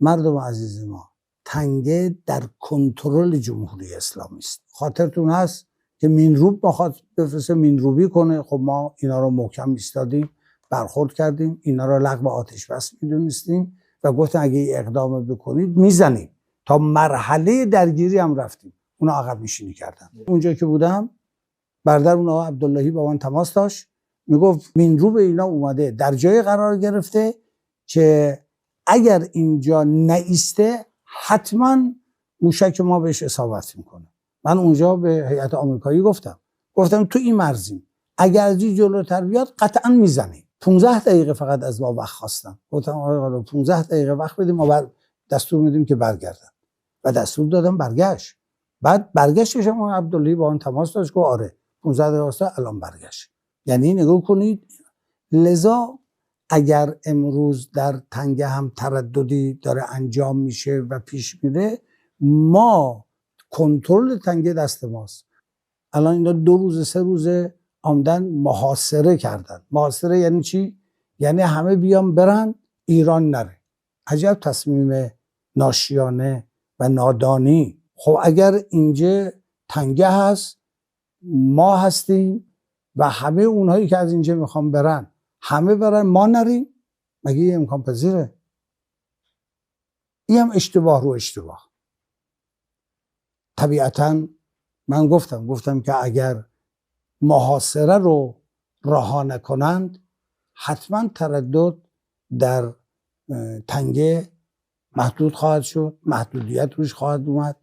مردم عزیز ما، تنگه در کنترل جمهوری اسلامی است. خاطرتون هست که مینروب بخواد بفرسته مینروبی کنه، خب ما اینا رو محکم ایستادیم، برخورد کردیم، اینا رو لغو آتش بس میدونستیم و گفتن اگه این اقدام بکنید میزنیم. تا مرحله درگیری هم رفتیم، اونا عقب نشینی کردن. اونجا که بودم برادر اون آقا عبداللهی با من تماس داشت، میگفت مینروب اینا اومده در جای قرار گرفته که اگر اینجا نایسته حتما موشک ما بهش اصابت میکنه. من اونجا به هیئت آمریکایی گفتم تو این مرزیم، اگر از این جلوتر بیاد قطعا میزنیم. 15 دقیقه فقط از ما وقت خواستم. گفتم آقا 15 دقیقه وقت بدیم، ما دستور میدیم که برگردن و دستور دادم برگشت. بعد برگشتش هم عبداللهی با اون تماس داشت، گفت آره 15 دقیقه الان برگشت. یعنی نگاه کنید. لذا اگر امروز در تنگه هم ترددی داره انجام میشه و پیش میره، ما کنترل تنگه دست ماست. الان اینا 2 روز 3 روزه آمدن محاصره کردن. محاصره یعنی چی؟ یعنی همه بیان برن، ایران نره. عجب تصمیم ناشیانه و نادانی. خب اگر اینجا تنگه هست، ما هستیم و همه اونهایی که از اینجا میخوان برن همه برن، ما نریم، مگه این امکان پذیره؟ این هم اشتباه رو اشتباه. طبیعتا من گفتم که اگر محاصره رو رها نکنند حتما تردد در تنگه محدود خواهد شد، محدودیت روش خواهد اومد